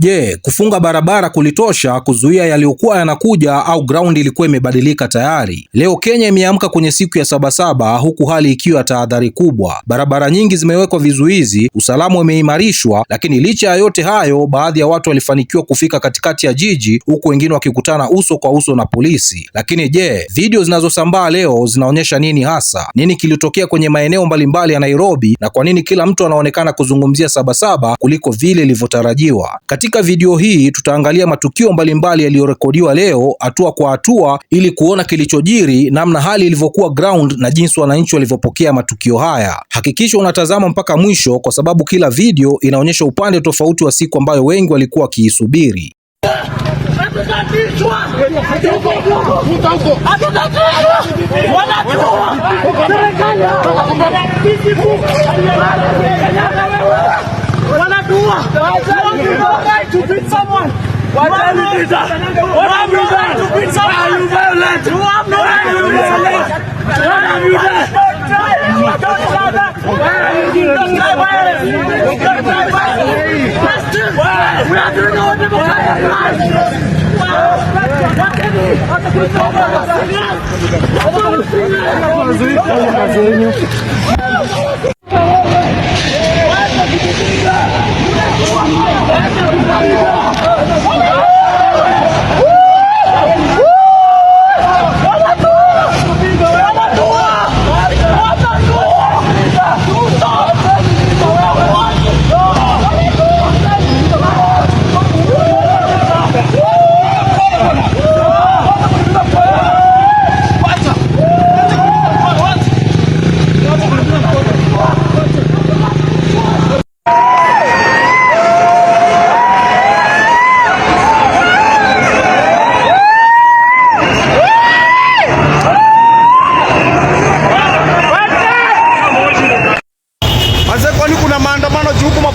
Je, kufunga barabara kulitosha kuzuia yaliyokuwa yanakuja au ground ilikuwa imebadilika tayari? Leo Kenya imeamka kwenye siku ya Sabasaba huku hali ikiwa tahadhari kubwa. Barabara nyingi zimewekwa vizuizi, usalama umeimarishwa, lakini licha ya yote hayo, baadhi ya watu walifanikiwa kufika katikati ya jiji huku wengine wakikutana uso kwa uso na polisi. Lakini je, video zinazosambaa leo zinaonyesha nini hasa? Nini kilitokea kwenye maeneo mbalimbali ya Nairobi na kwa nini kila mtu anaonekana kuzungumzia Sabasaba kuliko vile ilivyotarajiwa? Katika video hii tutaangalia matukio mbalimbali yaliyorekodiwa leo hatua kwa hatua ili kuona kilichojiri, namna hali ilivyokuwa ground na jinsi wananchi walivyopokea matukio haya. Hakikisha unatazama mpaka mwisho kwa sababu kila video inaonyesha upande tofauti wa siku ambayo wengi walikuwa wakiisubiri.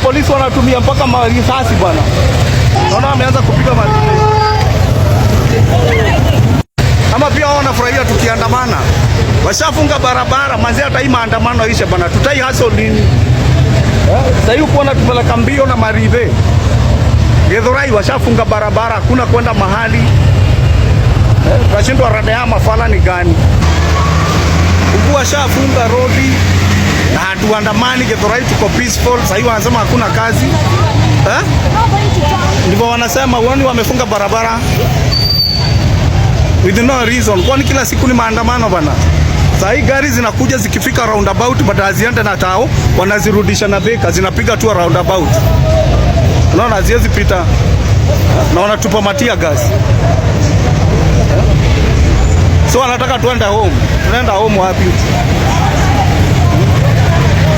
Polisi wanatumia mpaka marisasi bwana. Naona wameanza kupiga marisasi. Ama pia wao wanafurahia tukiandamana. Washafunga barabara, manzi hata hii maandamano ishe bwana. Tutai hustle nini? Sasa hiyo kuona tupeleka mbio na marive. Gedhorai washafunga barabara, hakuna kwenda mahali. Tunashindwa rada ya mafala ni gani? Huku washafunga rodi. Na hatuandamani, Gedhorai tuko peaceful. Sasa hiyo wanasema hakuna kazi. Ndivyo wanasema, wani wamefunga barabara with no reason. Kwani kila siku ni maandamano bana? Sasa hii gari zinakuja zikifika roundabout baada haziende na tao, wanazirudisha na Thika, zinapiga tu roundabout. Unaona haziwezi pita. Na wanatupa matia gas. So wanataka tuende home. Tunaenda home wapi?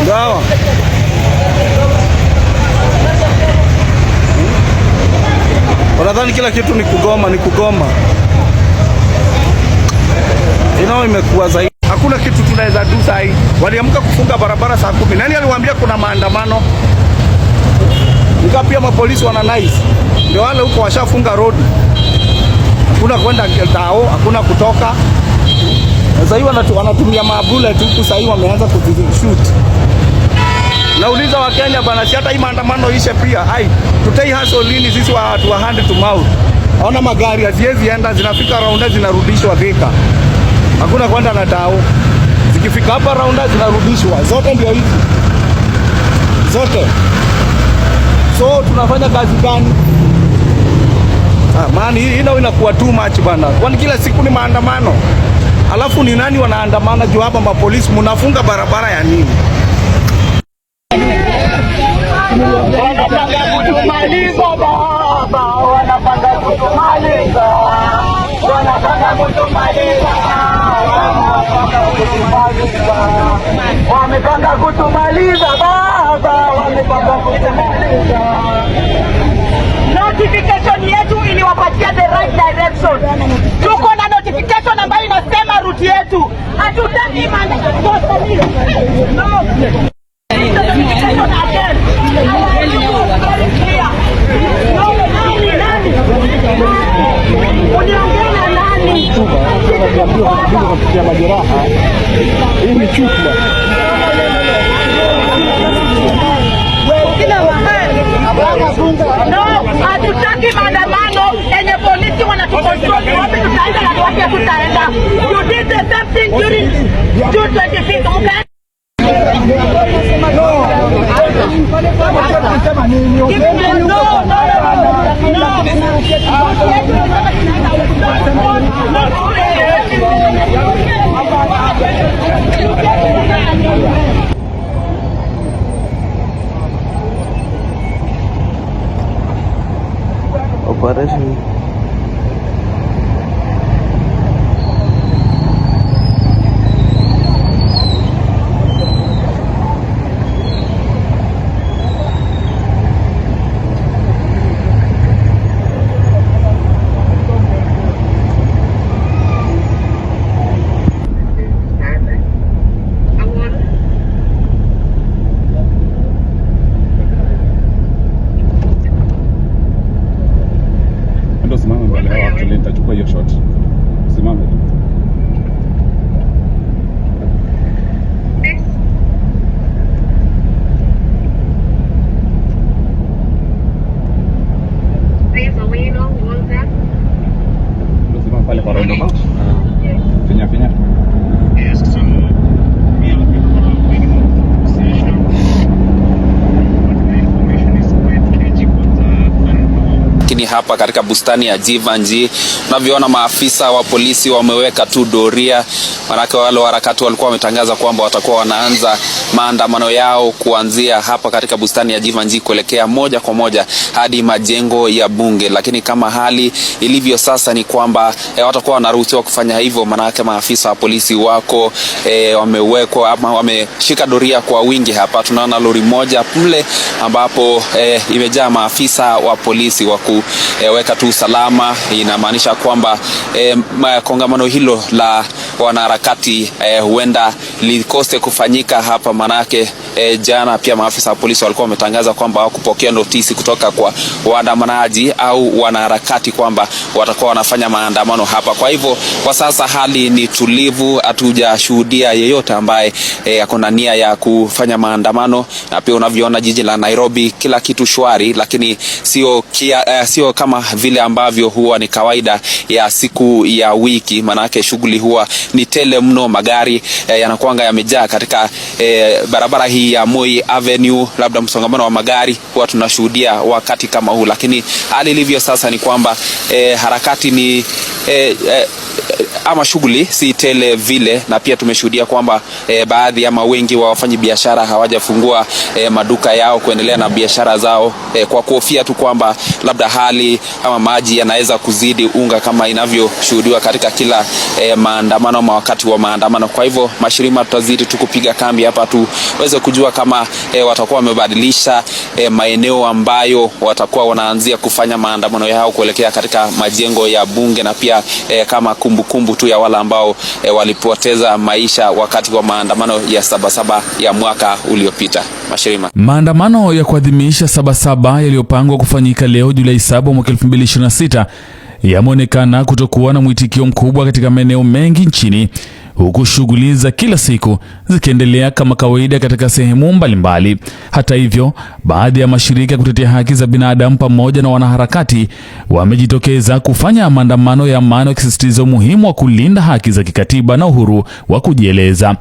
Dawa. Wanadhani kila kitu ni kugoma, ni kugoma. Inao imekuwa zaidi. Hakuna kitu tunaweza do sasa hivi. Waliamka kufunga barabara saa 10. Nani aliwaambia kuna maandamano? Pia mapolisi wana nice. Ndio wale huko washafunga road. Hakuna kwenda tao, hakuna kutoka. Sasa hivi wanatumia mabule tu, sasa hivi wameanza kuzishoot. Nauliza wa Kenya bana, si hata hii maandamano ishe pia. Tutai hustle lini sisi watu wa hand to mouth? Haona magari haziwezi enda, zinafika raunda zinarudishwa Thika. Hakuna kwenda na tao. Zikifika hapa raunda zinarudishwa. Zote ndio hizi. Zote. So tunafanya kazi gani? Man, hii ndio inakuwa too much bana. Kwani kila siku ni maandamano? Alafu ni nani wanaandamana juu hapa mapolisi mnafunga barabara ya nini? Wanapanga kutumaliza baba, wanapanga kutumaliza. Wanapanga kutumaliza. Wamepanga kutumaliza baba, wamepanga kutumaliza. Notification yetu iliwapatia the right direction. Tuko na notification ambayo inasema route yetu. Hatutaki maandamano. No. Hii ni chupa. No, You did the same thing during June 25th. Operation. Simama mbele yao, actually nitachukua hiyo shot. Simama. Simama pale kwa roundabout. Finya. Yes, so we are looking for a minimum position. Lakini hapa katika bustani ya Jivanji unavyoona maafisa wa polisi wameweka tu doria, manake wale harakati walikuwa wametangaza kwamba watakuwa wanaanza maandamano yao kuanzia hapa katika bustani ya Jivanji kuelekea moja kwa moja hadi majengo ya bunge. Lakini kama hali ilivyo sasa ni kwamba watakuwa wanaruhusiwa kufanya hivyo, manake maafisa wa polisi wako wamewekwa ama wameshika doria kwa wingi hapa. Tunaona lori moja mle ambapo imejaa maafisa wa polisi wa kuweka tu usalama. Inamaanisha kwamba kongamano hilo la wanaharakati huenda likose kufanyika hapa, manake jana pia maafisa wa polisi walikuwa wametangaza kwamba hawakupokea notisi kutoka kwa waandamanaji au wanaharakati kwamba watakuwa wanafanya maandamano hapa. Kwa hivyo kwa sasa hali ni tulivu, hatujashuhudia yeyote ambaye akona nia ya kufanya maandamano, na pia unavyoona jiji la Nairobi kila kitu shwari, lakini sio kama vile ambavyo huwa ni kawaida ya siku ya wiki, manake shughuli huwa ni tele mno. Magari yanakuanga yamejaa katika barabara hii ya Moi Avenue, labda msongamano wa magari huwa tunashuhudia wakati kama huu, lakini hali ilivyo sasa ni kwamba harakati ni ama shughuli si tele vile, na pia tumeshuhudia kwamba baadhi ama wengi wa wafanyi biashara hawajafungua maduka yao kuendelea na biashara zao kwa kuhofia tu kwamba labda hali ama maji yanaweza kuzidi unga kama inavyoshuhudiwa katika kila maandamano ama wakati wa maandamano. Kwa hivyo mashirima tutazidi tukupiga kambi hapa tuweze kujua kama watakuwa wamebadilisha maeneo ambayo watakuwa wanaanzia kufanya maandamano yao kuelekea katika majengo ya bunge, na pia kama kumbukumbu tu ya wale ambao walipoteza maisha wakati wa maandamano ya Sabasaba ya mwaka uliopita. Mashirima. Maandamano ya kuadhimisha Sabasaba yaliyopangwa kufanyika leo Julai 7 mwaka 2026 yameonekana kutokuwa na mwitikio mkubwa katika maeneo mengi nchini, huku shughuli za kila siku zikiendelea kama kawaida katika sehemu mbalimbali. Hata hivyo, baadhi ya mashirika ya kutetea haki za binadamu pamoja na wanaharakati wamejitokeza kufanya maandamano ya amani, wakisisitiza umuhimu wa kulinda haki za kikatiba na uhuru wa kujieleza.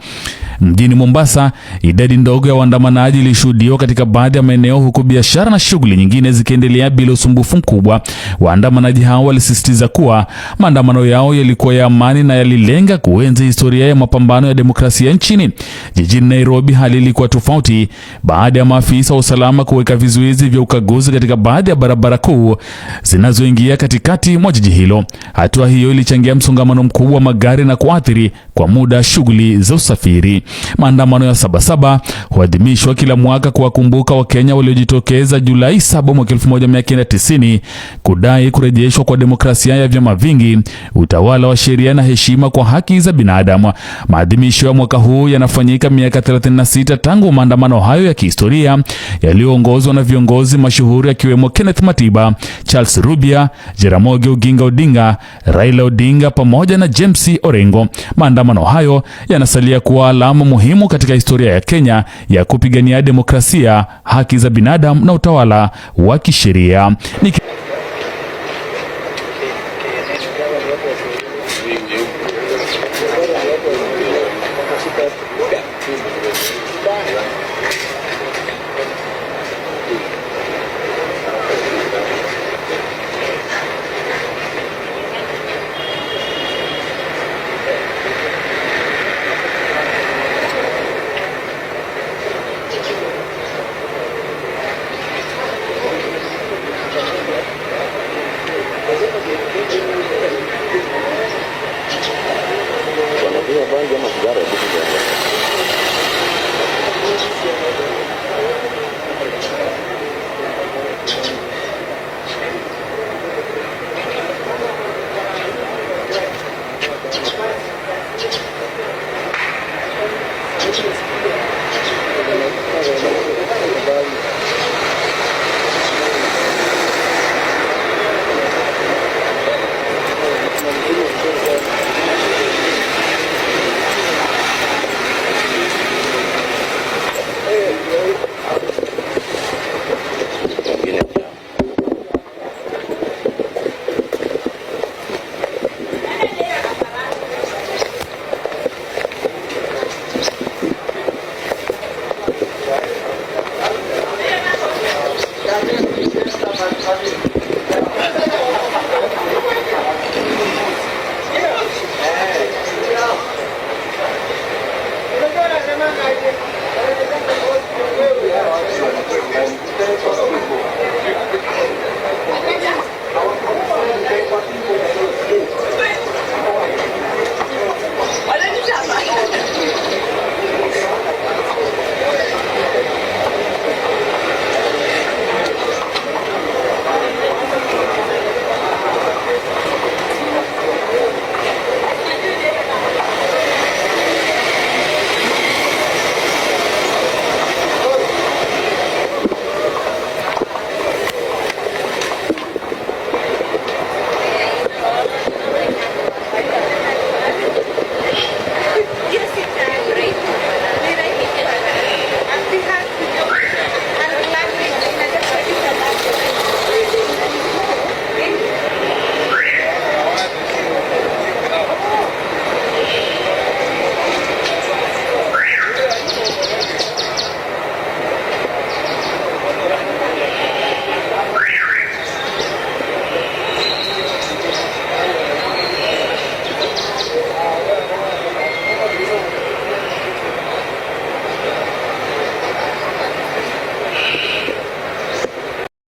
Mjini Mombasa, idadi ndogo ya waandamanaji ilishuhudiwa katika baadhi ya maeneo, huku biashara na shughuli nyingine zikiendelea bila usumbufu mkubwa. Waandamanaji hao walisisitiza kuwa maandamano yao yalikuwa ya amani na yalilenga kuenzi historia ya mapambano ya demokrasia nchini. Jijini Nairobi hali ilikuwa tofauti baada ya maafisa wa usalama kuweka vizuizi vya ukaguzi katika baadhi ya barabara kuu zinazoingia katikati mwa jiji hilo. Hatua hiyo ilichangia msongamano mkubwa wa magari na kuathiri kwa muda shughuli za usafiri. Maandamano ya Sabasaba huadhimishwa kila mwaka kuwakumbuka Wakenya waliojitokeza Julai 7 mwaka 1990 kudai kurejeshwa kwa demokrasia ya vyama vingi, utawala wa sheria na heshima kwa haki za binadamu. Maadhimisho ya mwaka huu yanafanyika miaka 36 tangu maandamano hayo ya kihistoria yaliyoongozwa na viongozi mashuhuri akiwemo Kenneth Matiba, Charles Rubia, Jaramogi Oginga Odinga, Raila Odinga pamoja na James Orengo. Maandamano hayo yanasalia kuwa alama muhimu katika historia ya Kenya ya kupigania demokrasia, haki za binadamu na utawala wa kisheria.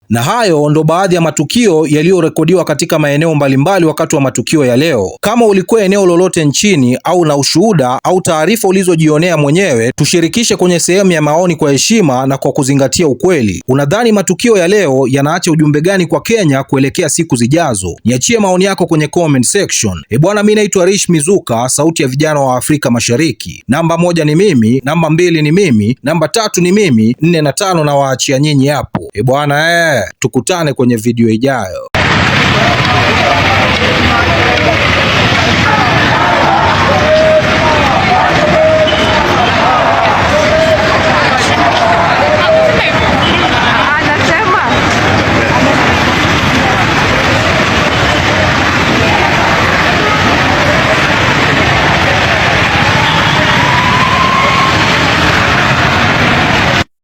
Na hayo ndo baadhi ya matukio yaliyorekodiwa katika maeneo mbalimbali wakati wa matukio ya leo. Kama ulikuwa eneo lolote nchini au na ushuhuda au taarifa ulizojionea mwenyewe, tushirikishe kwenye sehemu ya maoni kwa heshima na kwa kuzingatia ukweli. Unadhani matukio ya leo yanaacha ujumbe gani kwa Kenya kuelekea siku zijazo? Niachie maoni yako kwenye comment section. Bwana, mimi naitwa Rish Mizuka, sauti ya vijana wa Afrika Mashariki. Namba 1 ni mimi, namba 2 ni mimi, namba 3 ni mimi, 4 na 5 na waachia nyinyi hapo. Bwana tukutane kwenye video ijayo.